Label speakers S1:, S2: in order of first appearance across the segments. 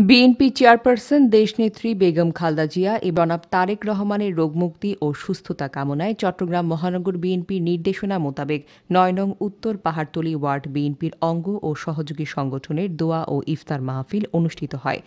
S1: BNP chairperson দেশনেত্রী বেগম খালেদা জিয়া এবং জনাব তারেক রহমানের রোগমুক্তি ও সুস্থতা কামনায় চট্টগ্রাম মহানগর বিএনপির নির্দেশনা মোতাবেক ৯ নং উত্তর পাহাড়তলী ওয়ার্ড বিএনপির অঙ্গ ও সহযোগী সংগঠনের দোয়া ও ইফতার মাহফিল অনুষ্ঠিত হয়।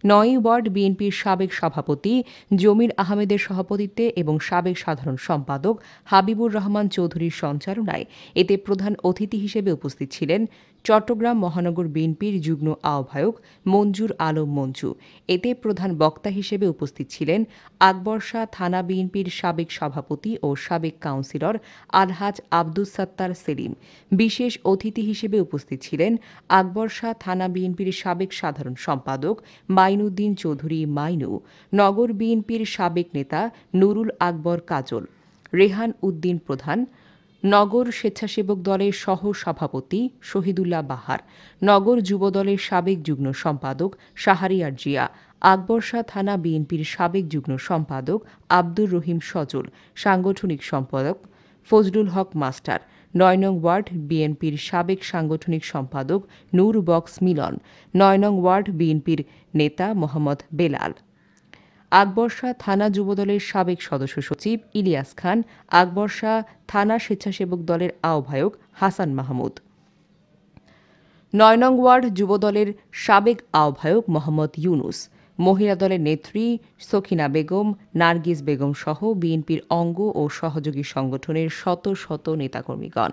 S1: ৯ ওয়ার্ড বিএনপির সাবেক সভাপতি জমির আহমেদের সভাপতিত্বে এবং সাবেক সাধারণ সম্পাদক হাবিবুর রহমান চৌধুরীর সঞ্চালনায় এতে প্রধান অতিথি হিসেবে উপস্থিত ছিলেন চট্টগ্রাম মহানগর বিএনপির যুগ্ম আহ্বায়ক মঞ্জুর আলম মঞ্জু। এতে প্রধান বক্তা হিসেবে উপস্থিত ছিলেন আকবর শাহ থানা বিএনপির সাবেক সভাপতি ও সাবেক কাউন্সিলর আলহাজ আব্দুস সাত্তার সেলিম। বিশেষ অতিথি হিসেবে উপস্থিত ছিলেন আকবর শাহ থানা বিএনপির সাবেক সাধারণ সম্পাদক মাইনুদ্দিন চৌধুরী মাইনু, নগর বিএনপির সাবেক নেতা নুরুল আকবর কাজল, রেহান উদ্দিন প্রধান, নগর স্বেচ্ছাসেবক দলের সহ সভাপতি শহীদুল্লাহ বাহার, নগর যুবদলের সাবেক যুগ্ম সম্পাদক শাহরিয়ার জিয়া, আকবর শাহ থানা বিএনপির সাবেক যুগ্ম সম্পাদক আব্দুর রহিম সজল, সাংগঠনিক সম্পাদক ফজলুল হক মাস্টার, ৯ নং ওয়ার্ড বিএনপির সাবেক সাংগঠনিক সম্পাদক নূর বক্স মিলন, ৯ নং ওয়ার্ড বিএনপির নেতা মোহাম্মদ বেলাল, আকবর শাহ থানা যুবদলের সাবেক সদস্য সচিব ইলিয়াস খান, আকবর শাহ থানা স্বেচ্ছাসেবক দলের আহ্বায়ক হাসান মাহমুদ, ৯ নং ওয়ার্ড যুবদলের সাবেক আহ্বায়ক মোহাম্মদ ইউনুস, মহিলা দলের নেত্রী সখিনা বেগম, নার্গিস বেগম সহ বিএনপির অঙ্গ ও সহযোগী সংগঠনের শত শত নেতাকর্মীগণ।